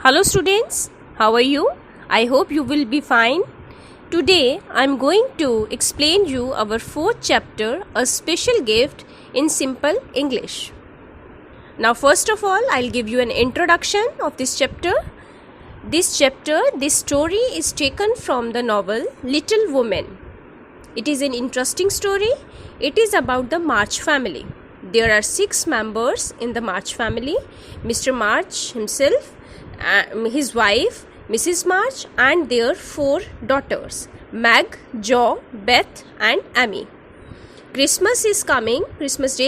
Hello students, how are you? I hope you will be fine. Today I am going to explain you our fourth chapter, A Special Gift, in simple English. Now first of all, I'll give you an introduction of this chapter. This story is taken from the novel Little Women. It is an interesting story. It is about the March family. There are 6 members in the March family. Mr. March himself, his wife, Mrs. March, and their 4 daughters, Meg, Jo, Beth, and Amy. Christmas Day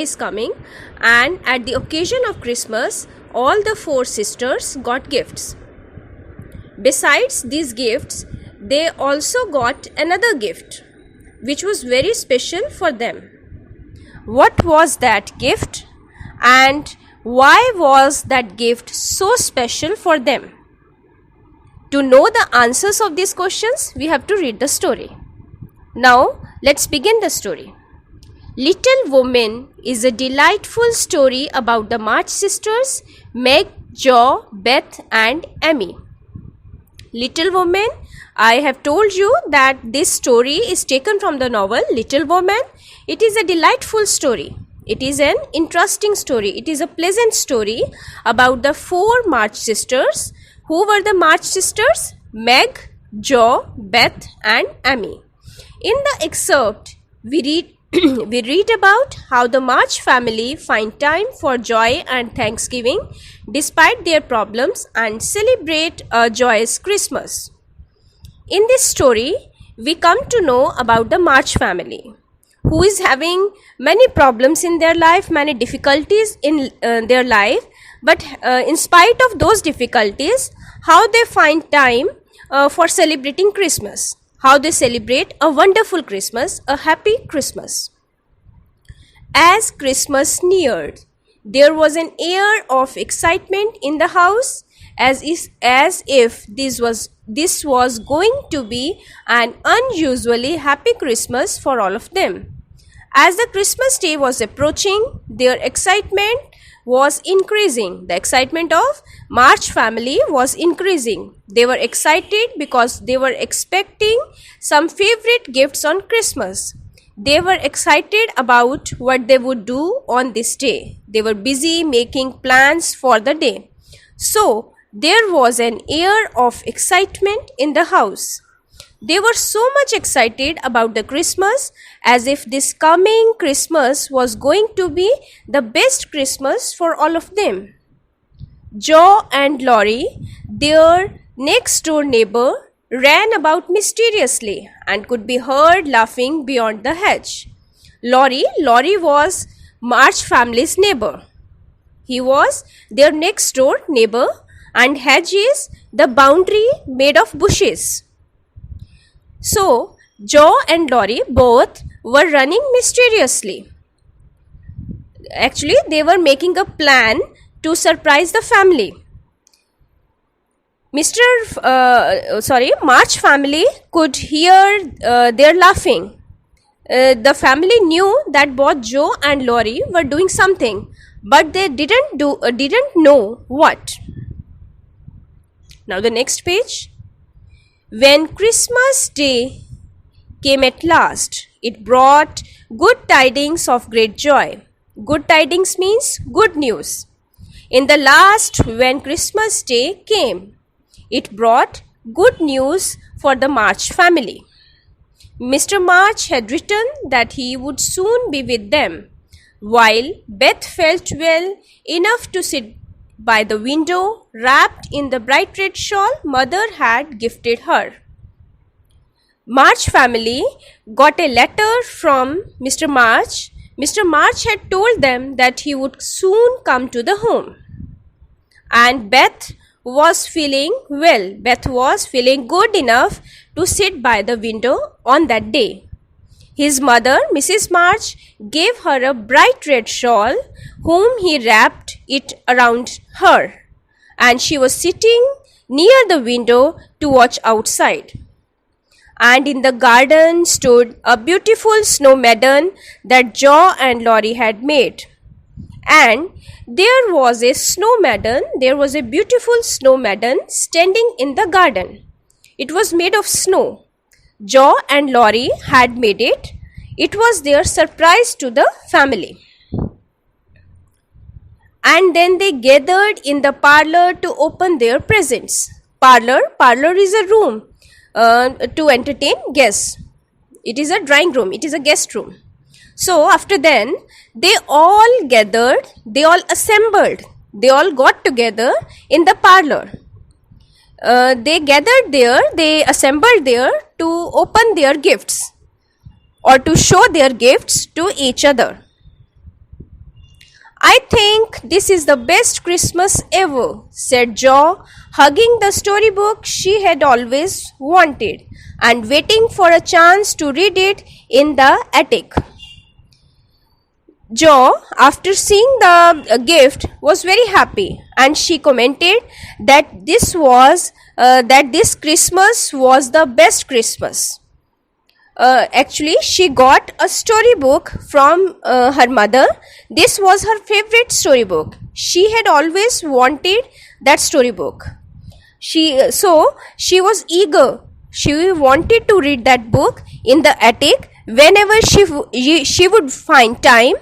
is coming, and at the occasion of Christmas, all the 4 sisters got gifts. Besides these gifts, they also got another gift, which was very special for them. What was that gift, and why was that gift so special for them? To know the answers of these questions, we have to read the story. Now, let's begin the story. Little Women is a delightful story about the March sisters, Meg, Jo, Beth, and Amy. Little Women, I have told you that this story is taken from the novel Little Women. It is a delightful story. It is an interesting story. It is a pleasant story about the 4 March sisters. Who were the March sisters? Meg, Jo, Beth, and Amy. In the excerpt, we read about how the March family find time for joy and thanksgiving despite their problems and celebrate a joyous Christmas. In this story, we come to know about the March family, who is having many problems in their life, many difficulties in their life, but in spite of those difficulties, how they find time for celebrating Christmas, how they celebrate a wonderful Christmas, a happy Christmas. As Christmas neared, there was an air of excitement in the house, as if this was going to be an unusually happy Christmas for all of them. As the Christmas day was approaching, their excitement was increasing. The excitement of March family was increasing. They were excited because they were expecting some favorite gifts on Christmas. They were excited about what they would do on this day. They were busy making plans for the day. So, there was an air of excitement in the house. They were so much excited about the Christmas, as if this coming Christmas was going to be the best Christmas for all of them. Jo and Laurie, their next door neighbor, ran about mysteriously and could be heard laughing beyond the hedge. Laurie was March family's neighbor. He was their next door neighbor, and hedge is the boundary made of bushes. So, Jo and Laurie both were running mysteriously. Actually, they were making a plan to surprise the family. March family could hear their laughing. The family knew that both Jo and Laurie were doing something, but they didn't know what. Now the next page. When Christmas Day came at last, it brought good tidings of great joy. Good tidings means good news. In the last, when Christmas Day came, it brought good news for the March family. Mr. March had written that he would soon be with them, while Beth felt well enough to sit by the window, wrapped in the bright red shawl mother had gifted her. March family got a letter from Mr. March. Mr. March had told them that he would soon come to the home. And Beth was feeling well. Beth was feeling good enough to sit by the window on that day. His mother, Mrs. March, gave her a bright red shawl, whom he wrapped it around her, and she was sitting near the window to watch outside. And in the garden stood a beautiful snow maiden that Jo and Laurie had made. And there was a snow maiden, there was a beautiful snow maiden standing in the garden. It was made of snow. Jo and Laurie had made it. It was their surprise to the family. And then they gathered in the parlor to open their presents. Parlor is a room to entertain guests. It is a drawing room, it is a guest room. So after then, they all gathered, they all assembled, they all got together in the parlor. They gathered there, they assembled there to open their gifts or to show their gifts to each other. I think this is the best Christmas ever, said Jo, hugging the storybook she had always wanted and waiting for a chance to read it in the attic. Jo, after seeing the gift, was very happy, and she commented that this Christmas was the best Christmas. Actually, she got a storybook from her mother. This was her favorite storybook. She had always wanted that storybook. She was eager. She wanted to read that book in the attic whenever she would find time.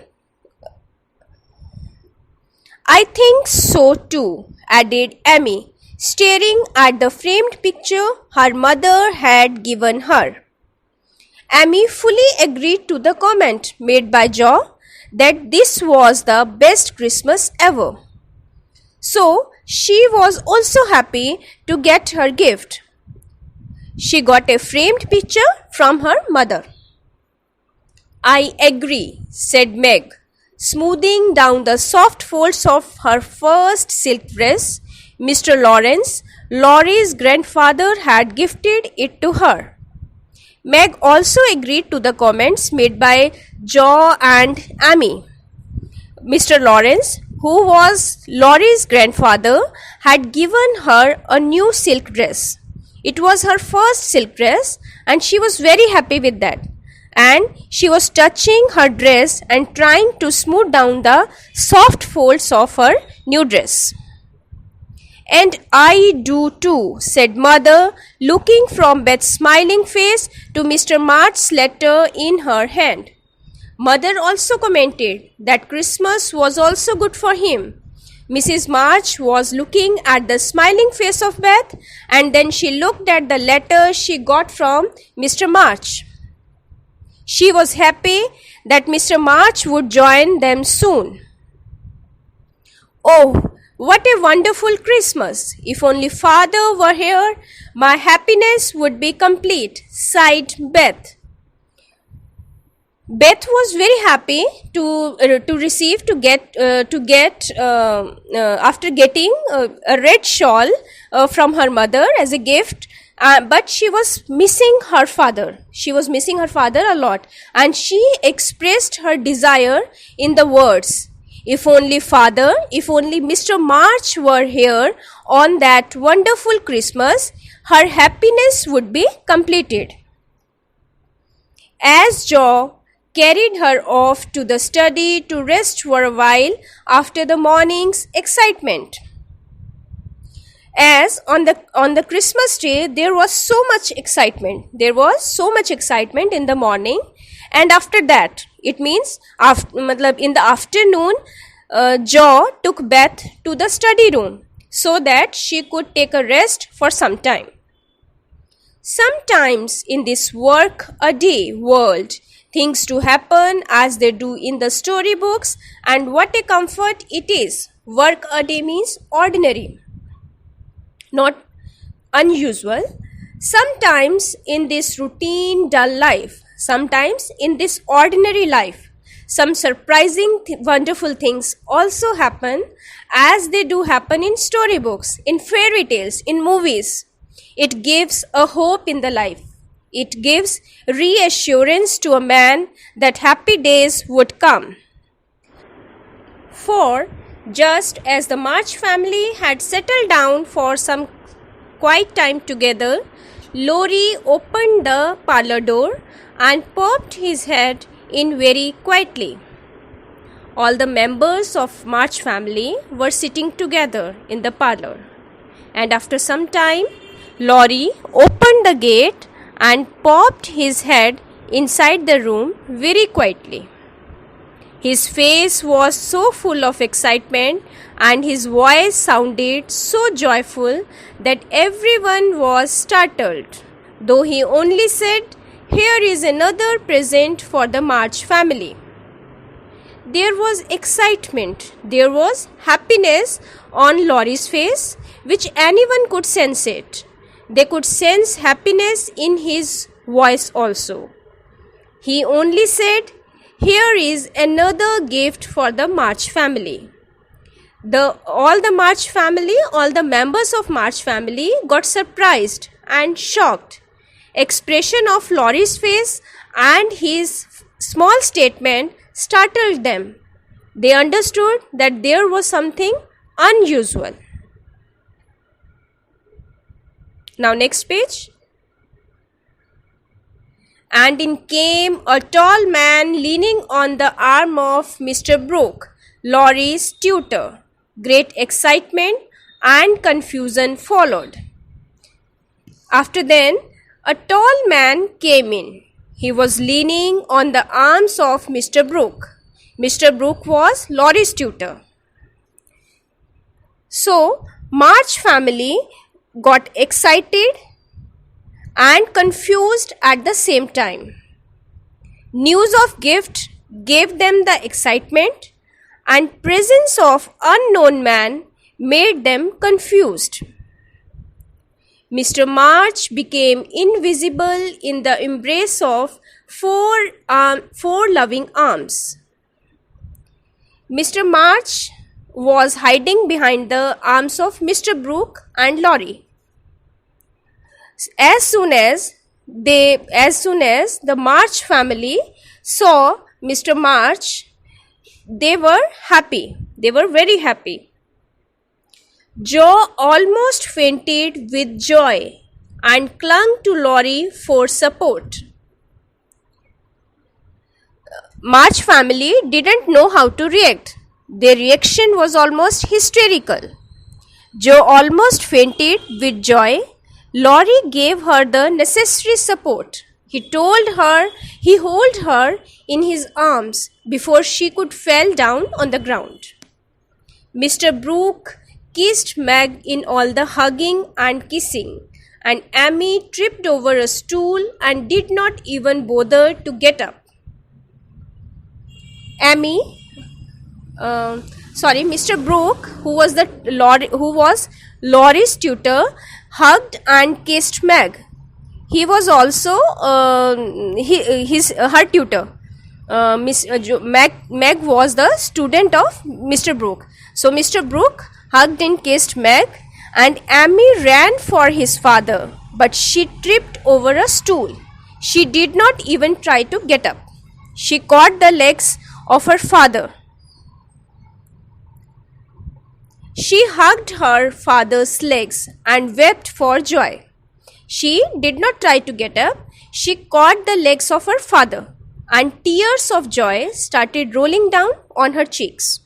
I think so too, added Amy, staring at the framed picture her mother had given her. Amy fully agreed to the comment made by Jo that this was the best Christmas ever. So she was also happy to get her gift. She got a framed picture from her mother. I agree, said Meg, smoothing down the soft folds of her first silk dress. Mr. Lawrence, Laurie's grandfather, had gifted it to her. Meg also agreed to the comments made by Jo and Amy. Mr. Lawrence, who was Laurie's grandfather, had given her a new silk dress. It was her first silk dress and she was very happy with that. And she was touching her dress and trying to smooth down the soft folds of her new dress. And I do too, said Mother, looking from Beth's smiling face to Mr. March's letter in her hand. Mother also commented that Christmas was also good for him. Mrs. March was looking at the smiling face of Beth, and then she looked at the letter she got from Mr. March. She was happy that Mr. March would join them soon. Oh, what a wonderful Christmas! If only Father were here, my happiness would be complete, sighed Beth. Beth was very happy after getting a red shawl from her mother as a gift. But she was missing her father. She was missing her father a lot, and she expressed her desire in the words, if only Father, if only Mr. March were here on that wonderful Christmas, her happiness would be completed. As Jo carried her off to the study to rest for a while after the morning's excitement. As on the Christmas day, there was so much excitement. There was so much excitement in the morning, and after that, it means in the afternoon, Jo took Beth to the study room so that she could take a rest for some time. Sometimes in this work-a-day world, things do happen as they do in the storybooks, and what a comfort it is. Work-a-day means ordinary, not unusual. Sometimes in this routine, dull life, sometimes in this ordinary life, some surprising, wonderful things also happen as they do happen in storybooks, in fairy tales, in movies. It gives a hope in the life. It gives reassurance to a man that happy days would come. For just as the March family had settled down for some quiet time together, Laurie opened the parlor door and popped his head in very quietly. All the members of March family were sitting together in the parlor. And after some time, Laurie opened the gate and popped his head inside the room very quietly. His face was so full of excitement and his voice sounded so joyful that everyone was startled, though he only said, "Here is another present for the March family." There was excitement, there was happiness on Laurie's face, which anyone could sense it. They could sense happiness in his voice also. He only said, "Here is another gift for the March family." All the members of March family got surprised and shocked. Expression of Laurie's face and his small statement startled them. They understood that there was something unusual. Now next page. And in came a tall man leaning on the arm of Mr. Brooke, Laurie's tutor. Great excitement and confusion followed. After then, a tall man came in. He was leaning on the arms of Mr. Brooke. Mr. Brooke was Laurie's tutor. So, March family got excited and confused at the same time. News of gift gave them the excitement, and presence of unknown man made them confused. Mr. March became invisible in the embrace of four loving arms. Mr. March was hiding behind the arms of Mr. Brooke and Laurie. As soon as the March family saw Mr. March, they were happy. They were very happy. Joe almost fainted with joy and clung to Laurie for support. March family didn't know how to react. Their reaction was almost hysterical. Joe almost fainted with joy. Laurie gave her the necessary support. He held her in his arms before she could fall down on the ground. Mr. Brooke kissed Meg in all the hugging and kissing, and Amy tripped over a stool and did not even bother to get up. Mr. Brooke, who was Laurie's tutor, hugged and kissed Meg. He was also her tutor. Meg was the student of Mr. Brooke. So Mr. Brooke hugged and kissed Meg, and Amy ran for his father, but she tripped over a stool. She did not even try to get up. She caught the legs of her father. She hugged her father's legs and wept for joy. She did not try to get up. She caught the legs of her father, and tears of joy started rolling down on her cheeks.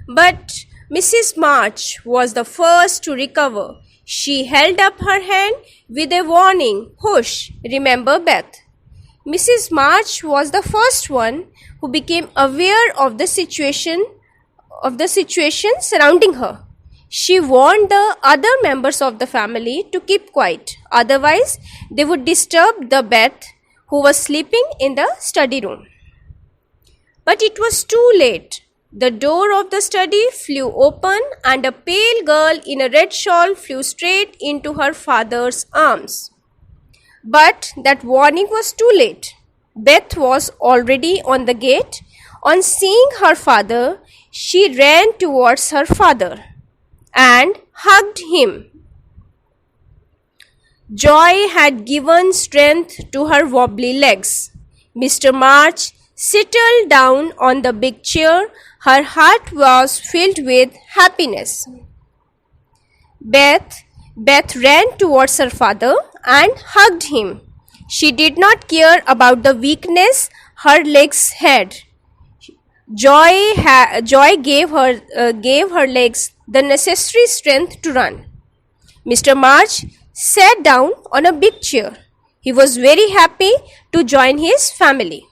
But Mrs. March was the first to recover. She held up her hand with a warning, "Hush, remember Beth." Mrs. March was the first one who became aware of the situation surrounding her. She warned the other members of the family to keep quiet, otherwise they would disturb the Beth, who was sleeping in the study room. But it was too late. The door of the study flew open and a pale girl in a red shawl flew straight into her father's arms. But that warning was too late. Beth was already on the gate. On seeing her father, she ran towards her father and hugged him. Joy had given strength to her wobbly legs. Mr. March settled down on the big chair. Her heart was filled with happiness. Beth ran towards her father and hugged him. She did not care about the weakness her legs had. Joy gave her legs the necessary strength to run. Mr. March sat down on a big chair. He was very happy to join his family.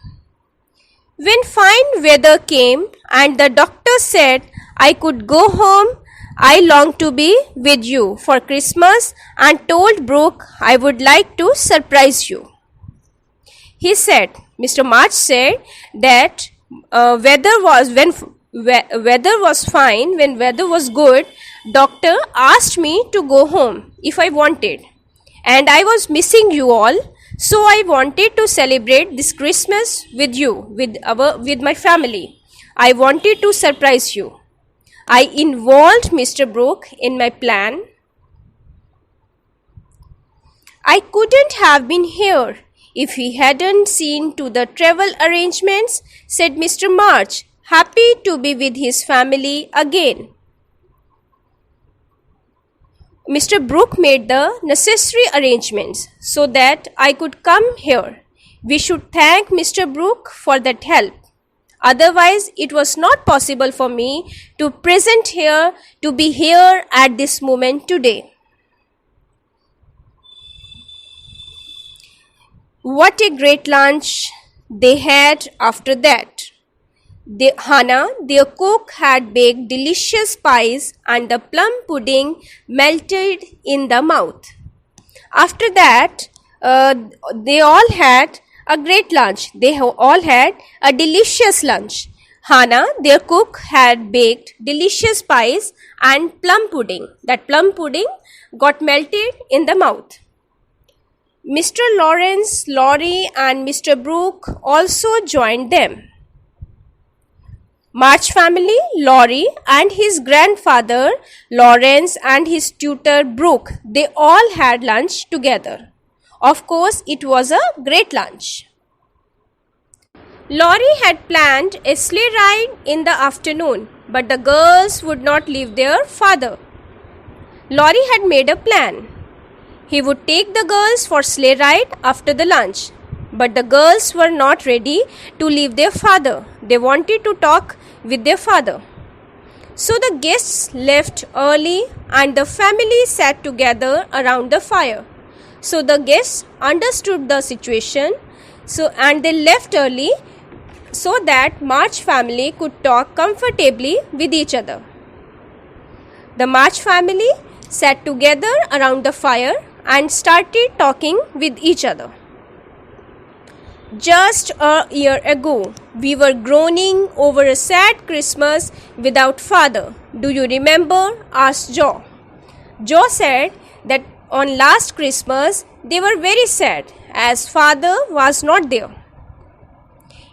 When fine weather came and the doctor said I could go home, I longed to be with you for Christmas and told Brooke I would like to surprise you. He said, Mr. March said that weather was fine, when weather was good, doctor asked me to go home if I wanted, and I was missing you all, so I wanted to celebrate this Christmas with you, with my family. I wanted to surprise you. I involved Mr. Brooke in my plan. I couldn't have been here if he hadn't seen to the travel arrangements, said Mr. March, happy to be with his family again. Mr. Brooke made the necessary arrangements so that I could come here. We should thank Mr. Brooke for that help. Otherwise, it was not possible for me to be here at this moment today. What a great lunch they had after that. Hannah, their cook, had baked delicious pies and the plum pudding melted in the mouth. After that, they all had a great lunch. They all had a delicious lunch. Hannah, their cook, had baked delicious pies and plum pudding. That plum pudding got melted in the mouth. Mr. Lawrence, Laurie, and Mr. Brooke also joined them. March family, Laurie and his grandfather, Lawrence, and his tutor, Brooke, they all had lunch together. Of course, it was a great lunch. Laurie had planned a sleigh ride in the afternoon, but the girls would not leave their father. Laurie had made a plan. He would take the girls for sleigh ride after the lunch. But the girls were not ready to leave their father. They wanted to talk with their father. So the guests left early and the family sat together around the fire. So the guests understood the situation and they left early so that March family could talk comfortably with each other. The March family sat together around the fire and started talking with each other. Just a year ago, we were groaning over a sad Christmas without father. Do you remember? Asked Joe. Joe said that on last Christmas, they were very sad as father was not there.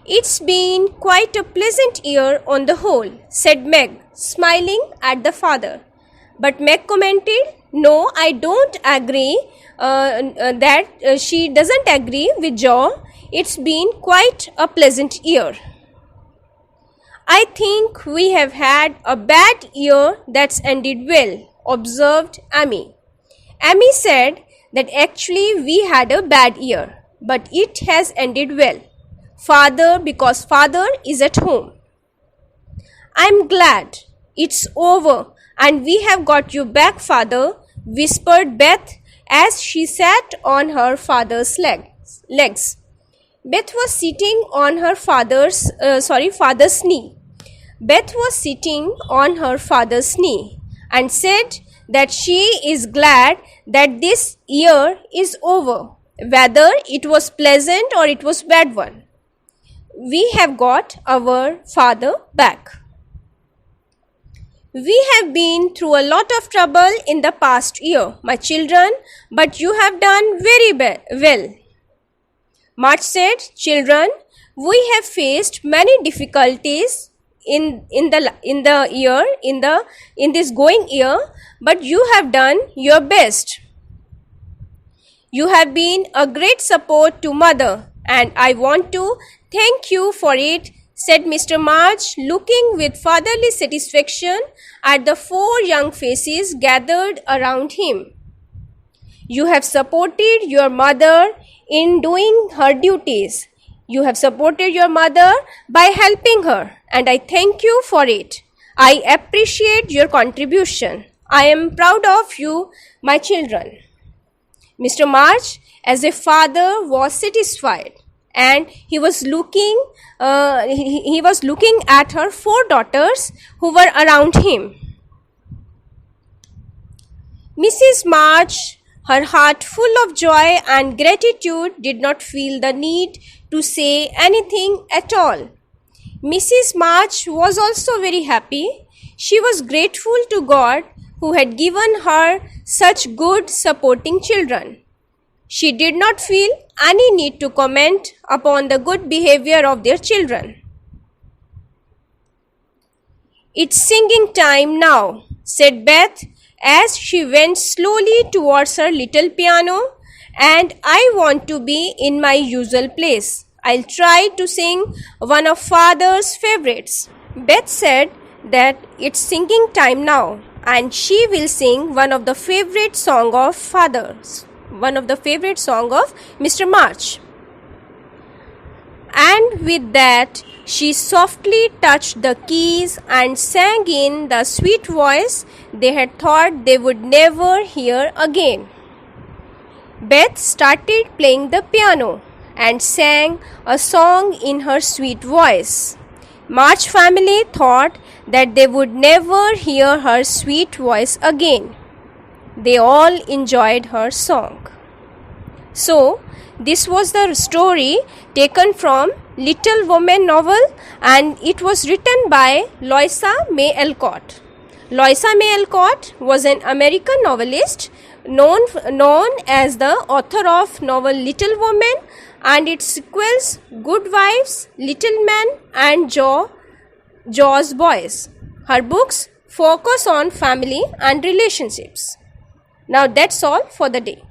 It's been quite a pleasant year on the whole, said Meg, smiling at the father. But Meg commented, no, I don't agree she doesn't agree with Joe. It's been quite a pleasant year. I think we have had a bad year that's ended well, observed Amy. Amy said that actually we had a bad year, but it has ended well. Because father is at home. I'm glad it's over and we have got you back, father, whispered Beth as she sat on her father's legs. Beth was sitting on her father's knee. Beth was sitting on her father's knee and said that she is glad that this year is over, whether it was pleasant or it was bad one. We have got our father back. We have been through a lot of trouble in the past year, my children, but you have done very well. March said, children, we have faced many difficulties in this going year, but you have done your best. You have been a great support to mother, and I want to thank you for it, said Mr. March, looking with fatherly satisfaction at the 4 young faces gathered around him. You have supported your mother in doing her duties. You have supported your mother by helping her, and I thank you for it. I appreciate your contribution. I am proud of you, my children." Mr. March, as a father, was satisfied, and he was looking at her 4 daughters who were around him. Mrs. March, her heart full of joy and gratitude, did not feel the need to say anything at all. Mrs. March was also very happy. She was grateful to God who had given her such good supporting children. She did not feel any need to comment upon the good behavior of their children. "It's singing time now," said Beth as she went slowly towards her little piano, "and I want to be in my usual place. I'll try to sing one of Father's favorites." Beth said that it's singing time now, and she will sing one of the favorite song of Father's, one of the favorite song of Mr. March. And with that, she softly touched the keys and sang in the sweet voice they had thought they would never hear again. Beth started playing the piano and sang a song in her sweet voice. March family thought that they would never hear her sweet voice again. They all enjoyed her song. So, this was the story taken from Little Women novel, and it was written by Louisa May Alcott. Louisa May Alcott was an American novelist known as the author of novel Little Women and its sequels Good Wives, Little Men and Jo's Boys. Her books focus on family and relationships. Now that's all for the day.